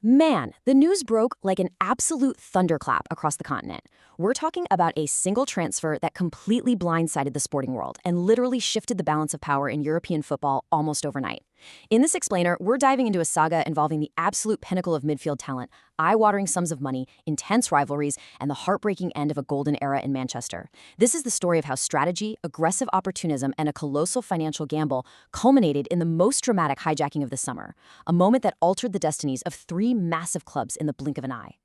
Man, the news broke like an absolute thunderclap across the continent. We're talking about a single transfer that completely blindsided the sporting world and literally shifted the balance of power in European football almost overnight. In this explainer, we're diving into a saga involving the absolute pinnacle of midfield talent, eye-watering sums of money, intense rivalries, and the heartbreaking end of a golden era in Manchester. This is the story of how strategy, aggressive opportunism, and a colossal financial gamble culminated in the most dramatic hijacking of the summer, a moment that altered the destinies of three massive clubs in the blink of an eye.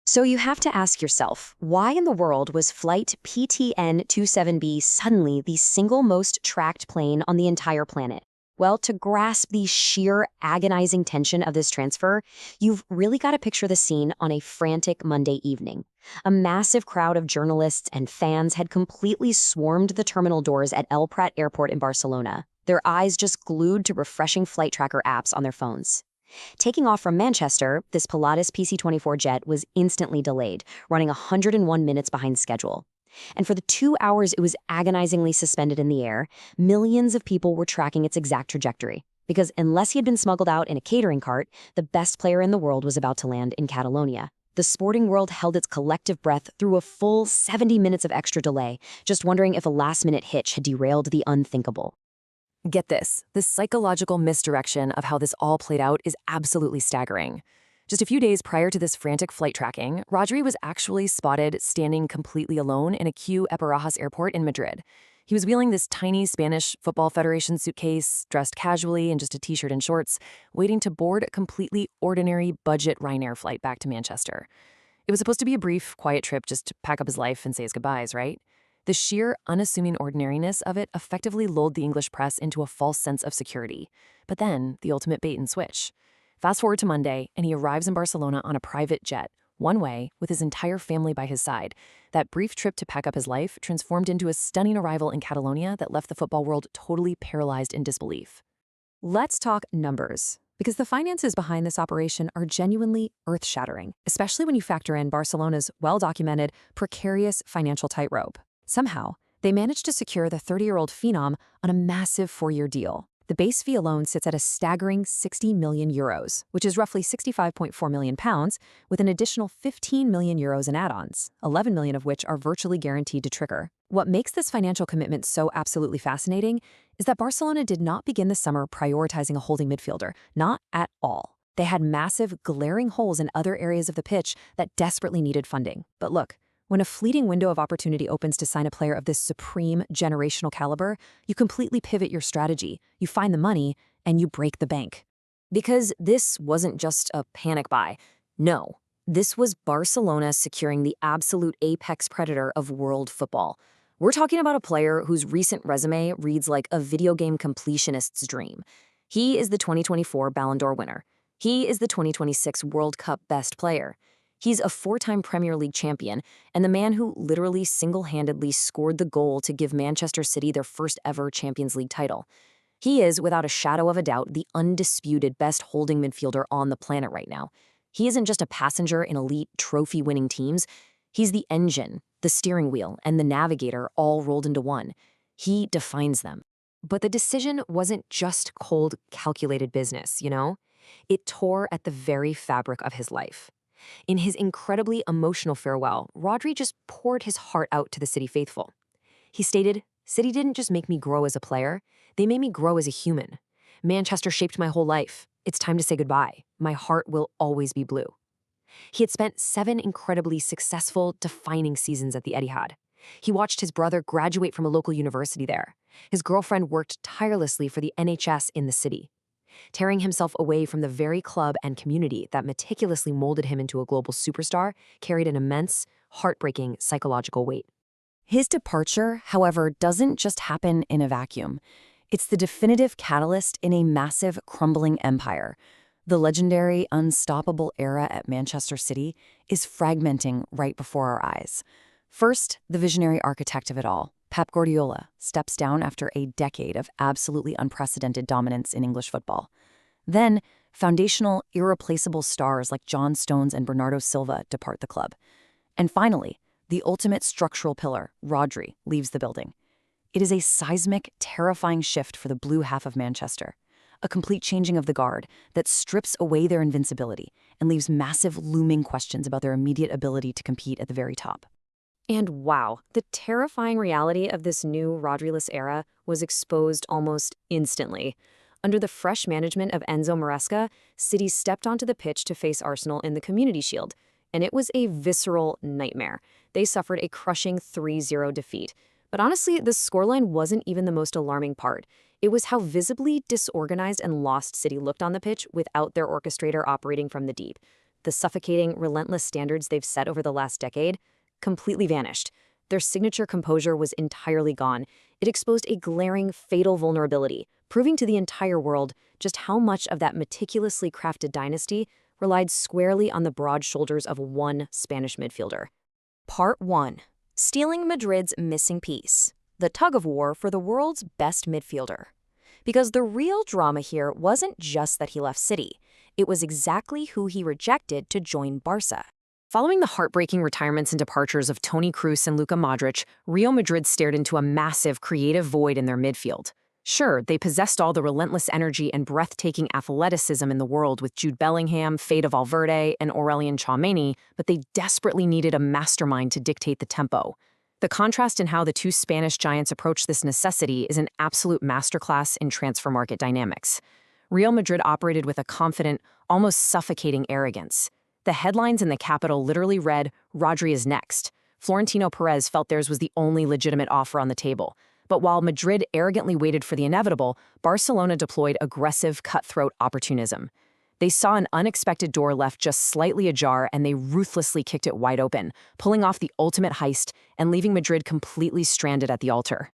So you have to ask yourself, why in the world was flight PTN-27B suddenly the single most tracked plane on the entire planet? Well, to grasp the sheer agonizing tension of this transfer, you've really got to picture the scene on a frantic Monday evening. A massive crowd of journalists and fans had completely swarmed the terminal doors at El Prat Airport in Barcelona, their eyes just glued to refreshing flight tracker apps on their phones. Taking off from Manchester, this Pilatus PC-24 jet was instantly delayed, running 101 minutes behind schedule. And for the 2 hours it was agonizingly suspended in the air, millions of people were tracking its exact trajectory. Because unless he had been smuggled out in a catering cart, the best player in the world was about to land in Catalonia. The sporting world held its collective breath through a full 70 minutes of extra delay, just wondering if a last-minute hitch had derailed the unthinkable. Get this, the psychological misdirection of how this all played out is absolutely staggering. Just a few days prior to this frantic flight tracking, Rodri was actually spotted standing completely alone in a queue at Barajas Airport in Madrid. He was wheeling this tiny Spanish Football Federation suitcase, dressed casually in just a t-shirt and shorts, waiting to board a completely ordinary budget Ryanair flight back to Manchester. It was supposed to be a brief, quiet trip just to pack up his life and say his goodbyes, right? The sheer, unassuming ordinariness of it effectively lulled the English press into a false sense of security. But then, the ultimate bait and switch. Fast forward to Monday, and he arrives in Barcelona on a private jet, one way, with his entire family by his side. That brief trip to pack up his life transformed into a stunning arrival in Catalonia that left the football world totally paralyzed in disbelief. Let's talk numbers, because the finances behind this operation are genuinely earth-shattering, especially when you factor in Barcelona's well-documented, precarious financial tightrope. Somehow, they managed to secure the 30-year-old phenom on a massive 4-year deal. The base fee alone sits at a staggering 60 million euros, which is roughly 65.4 million pounds, with an additional 15 million euros in add-ons, 11 million of which are virtually guaranteed to trigger. What makes this financial commitment so absolutely fascinating is that Barcelona did not begin the summer prioritizing a holding midfielder, not at all. They had massive, glaring holes in other areas of the pitch that desperately needed funding. But look, when a fleeting window of opportunity opens to sign a player of this supreme generational caliber, you completely pivot your strategy, you find the money, and you break the bank. Because this wasn't just a panic buy. No, this was Barcelona securing the absolute apex predator of world football. We're talking about a player whose recent resume reads like a video game completionist's dream. He is the 2024 Ballon d'Or winner. He is the 2026 World Cup best player. He's a 4-time Premier League champion, and the man who literally single-handedly scored the goal to give Manchester City their first ever Champions League title. He is, without a shadow of a doubt, the undisputed best holding midfielder on the planet right now. He isn't just a passenger in elite, trophy-winning teams. He's the engine, the steering wheel, and the navigator all rolled into one. He defines them. But the decision wasn't just cold, calculated business, you know? It tore at the very fabric of his life. In his incredibly emotional farewell, Rodri just poured his heart out to the City faithful. He stated, "City didn't just make me grow as a player, they made me grow as a human. Manchester shaped my whole life. It's time to say goodbye. My heart will always be blue." He had spent 7 incredibly successful, defining seasons at the Etihad. He watched his brother graduate from a local university there. His girlfriend worked tirelessly for the NHS in the city. Tearing himself away from the very club and community that meticulously molded him into a global superstar carried an immense, heartbreaking psychological weight. His departure, however, doesn't just happen in a vacuum. It's the definitive catalyst in a massive, crumbling empire. The legendary, unstoppable era at Manchester City is fragmenting right before our eyes. First, the visionary architect of it all, Pep Guardiola, steps down after a decade of absolutely unprecedented dominance in English football. Then, foundational, irreplaceable stars like John Stones and Bernardo Silva depart the club. And finally, the ultimate structural pillar, Rodri, leaves the building. It is a seismic, terrifying shift for the blue half of Manchester. a complete changing of the guard that strips away their invincibility and leaves massive looming questions about their immediate ability to compete at the very top. And wow, the terrifying reality of this new Rodri-less era was exposed almost instantly. Under the fresh management of Enzo Maresca, City stepped onto the pitch to face Arsenal in the Community Shield, and it was a visceral nightmare. They suffered a crushing 3-0 defeat. But honestly, the scoreline wasn't even the most alarming part. It was how visibly disorganized and lost City looked on the pitch without their orchestrator operating from the deep. The suffocating, relentless standards they've set over the last decade completely vanished. Their signature composure was entirely gone. It exposed a glaring, fatal vulnerability, proving to the entire world just how much of that meticulously crafted dynasty relied squarely on the broad shoulders of one Spanish midfielder. Part 1. Stealing Madrid's missing piece. The tug-of-war for the world's best midfielder. Because the real drama here wasn't just that he left City. It was exactly who he rejected to join Barça. Following the heartbreaking retirements and departures of Toni Kroos and Luka Modric, Real Madrid stared into a massive creative void in their midfield. Sure, they possessed all the relentless energy and breathtaking athleticism in the world with Jude Bellingham, Fede Valverde, and Aurelien Tchouameni, but they desperately needed a mastermind to dictate the tempo. The contrast in how the two Spanish giants approach this necessity is an absolute masterclass in transfer market dynamics. Real Madrid operated with a confident, almost suffocating arrogance. The headlines in the capital literally read, "Rodri is next." Florentino Perez felt theirs was the only legitimate offer on the table. But while Madrid arrogantly waited for the inevitable, Barcelona deployed aggressive, cutthroat opportunism. They saw an unexpected door left just slightly ajar, and they ruthlessly kicked it wide open, pulling off the ultimate heist and leaving Madrid completely stranded at the altar.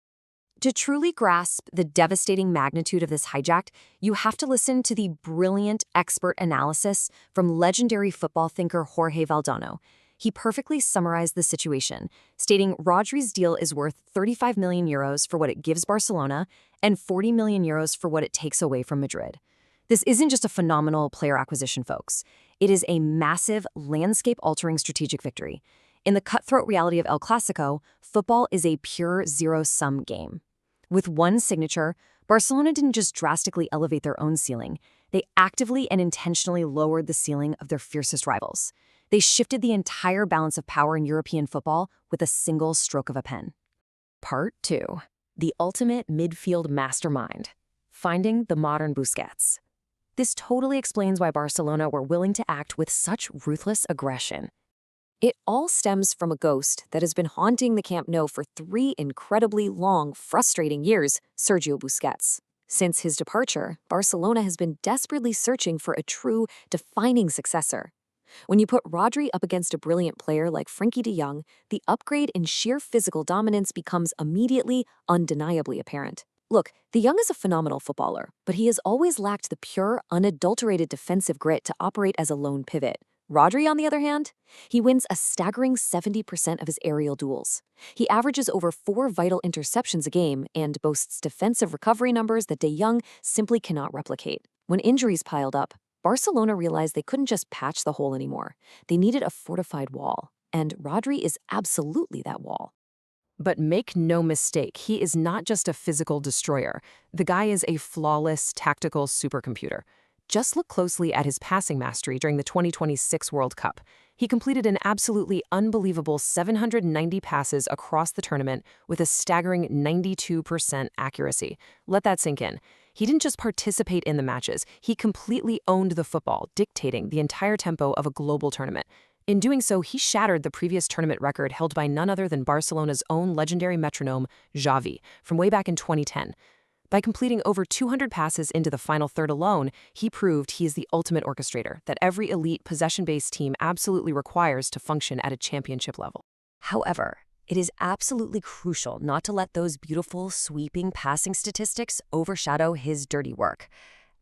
To truly grasp the devastating magnitude of this hijack, you have to listen to the brilliant expert analysis from legendary football thinker Jorge Valdano. He perfectly summarized the situation, stating Rodri's deal is worth 35 million euros for what it gives Barcelona and 40 million euros for what it takes away from Madrid. This isn't just a phenomenal player acquisition, folks. It is a massive, landscape-altering strategic victory. In the cutthroat reality of El Clasico, football is a pure zero-sum game. With one signature, Barcelona didn't just drastically elevate their own ceiling. They actively and intentionally lowered the ceiling of their fiercest rivals. They shifted the entire balance of power in European football with a single stroke of a pen. Part 2. The ultimate midfield mastermind. Finding the modern Busquets. This totally explains why Barcelona were willing to act with such ruthless aggression. It all stems from a ghost that has been haunting the Camp Nou for 3 incredibly long, frustrating years, Sergio Busquets. Since his departure, Barcelona has been desperately searching for a true, defining successor. When you put Rodri up against a brilliant player like Frenkie de Jong, the upgrade in sheer physical dominance becomes immediately, undeniably apparent. Look, de Jong is a phenomenal footballer, but he has always lacked the pure, unadulterated defensive grit to operate as a lone pivot. Rodri, on the other hand, he wins a staggering 70% of his aerial duels. He averages over 4 vital interceptions a game and boasts defensive recovery numbers that de Jong simply cannot replicate. When injuries piled up, Barcelona realized they couldn't just patch the hole anymore. They needed a fortified wall, and Rodri is absolutely that wall. But make no mistake, he is not just a physical destroyer. The guy is a flawless, tactical supercomputer. Just look closely at his passing mastery during the 2026 World Cup. He completed an absolutely unbelievable 790 passes across the tournament with a staggering 92% accuracy. Let that sink in. He didn't just participate in the matches, he completely owned the football, dictating the entire tempo of a global tournament. In doing so, he shattered the previous tournament record held by none other than Barcelona's own legendary metronome, Xavi, from way back in 2010. By completing over 200 passes into the final third alone, he proved he is the ultimate orchestrator that every elite possession-based team absolutely requires to function at a championship level. However, it is absolutely crucial not to let those beautiful, sweeping passing statistics overshadow his dirty work.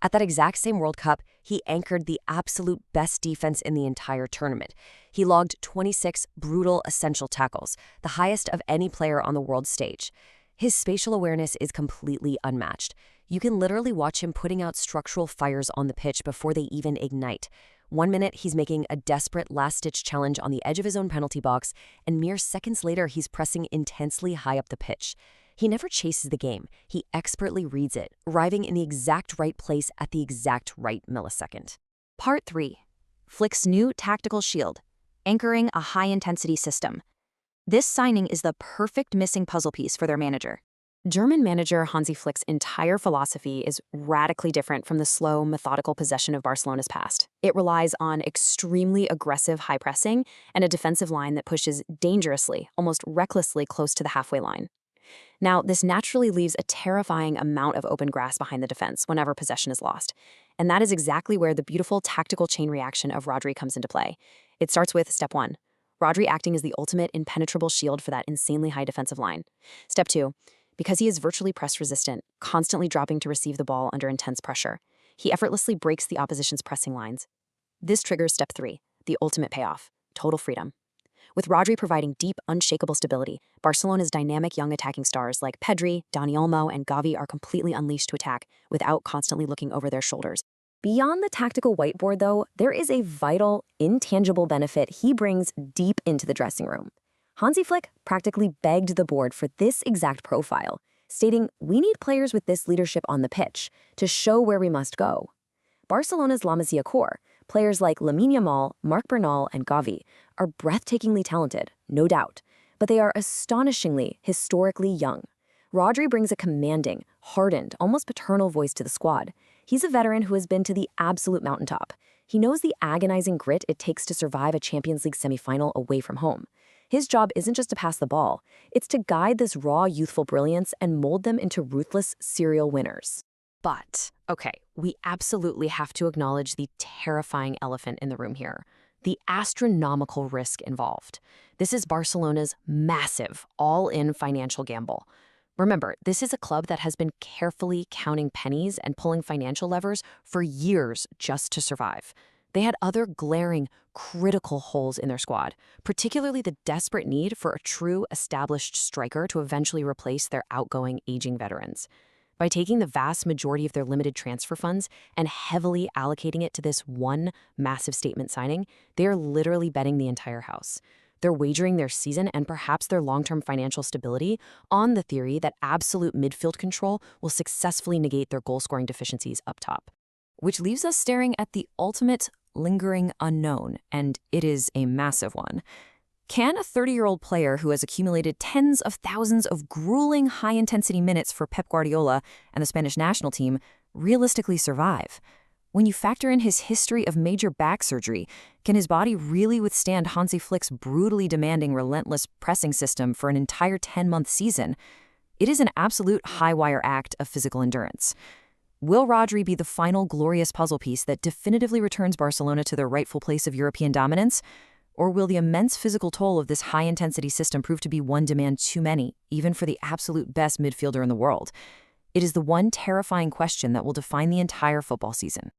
At that exact same World Cup, he anchored the absolute best defense in the entire tournament. He logged 26 brutal essential tackles, the highest of any player on the world stage. His spatial awareness is completely unmatched. You can literally watch him putting out structural fires on the pitch before they even ignite. One minute, he's making a desperate last-ditch challenge on the edge of his own penalty box, and mere seconds later, he's pressing intensely high up the pitch. He never chases the game. He expertly reads it, arriving in the exact right place at the exact right millisecond. Part 3. Flick's new tactical shield, anchoring a high-intensity system. This signing is the perfect missing puzzle piece for their manager. German manager Hansi Flick's entire philosophy is radically different from the slow, methodical possession of Barcelona's past. It relies on extremely aggressive high pressing and a defensive line that pushes dangerously, almost recklessly close to the halfway line. Now, this naturally leaves a terrifying amount of open grass behind the defense whenever possession is lost. And that is exactly where the beautiful tactical chain reaction of Rodri comes into play. It starts with step 1, Rodri acting as the ultimate impenetrable shield for that insanely high defensive line. Step 2, because he is virtually press-resistant, constantly dropping to receive the ball under intense pressure, he effortlessly breaks the opposition's pressing lines. This triggers step 3, the ultimate payoff, total freedom. With Rodri providing deep, unshakable stability, Barcelona's dynamic young attacking stars like Pedri, Dani Olmo, and Gavi are completely unleashed to attack without constantly looking over their shoulders. Beyond the tactical whiteboard, though, there is a vital, intangible benefit he brings deep into the dressing room. Hansi Flick practically begged the board for this exact profile, stating, "We need players with this leadership on the pitch to show where we must go." Barcelona's La Masia core, players like Lamine Yamal, Marc Bernal, and Gavi, are breathtakingly talented, no doubt, but they are astonishingly, historically young. Rodri brings a commanding, hardened, almost paternal voice to the squad. He's a veteran who has been to the absolute mountaintop. He knows the agonizing grit it takes to survive a Champions League semifinal away from home. His job isn't just to pass the ball, it's to guide this raw, youthful brilliance and mold them into ruthless serial winners. But, okay, we absolutely have to acknowledge the terrifying elephant in the room here, the astronomical risk involved. This is Barcelona's massive, all-in financial gamble. Remember, this is a club that has been carefully counting pennies and pulling financial levers for years just to survive. They had other glaring, critical holes in their squad, particularly the desperate need for a true, established striker to eventually replace their outgoing, aging veterans. By taking the vast majority of their limited transfer funds and heavily allocating it to this one massive statement signing, they are literally betting the entire house. They're wagering their season and perhaps their long-term financial stability on the theory that absolute midfield control will successfully negate their goal-scoring deficiencies up top. Which leaves us staring at the ultimate lingering unknown, and it is a massive one. Can a 30-year-old player who has accumulated tens of thousands of grueling high-intensity minutes for Pep Guardiola and the Spanish national team realistically survive? When you factor in his history of major back surgery, can his body really withstand Hansi Flick's brutally demanding, relentless pressing system for an entire 10-month season? It is an absolute high-wire act of physical endurance. Will Rodri be the final glorious puzzle piece that definitively returns Barcelona to their rightful place of European dominance? Or will the immense physical toll of this high-intensity system prove to be one demand too many, even for the absolute best midfielder in the world? It is the one terrifying question that will define the entire football season.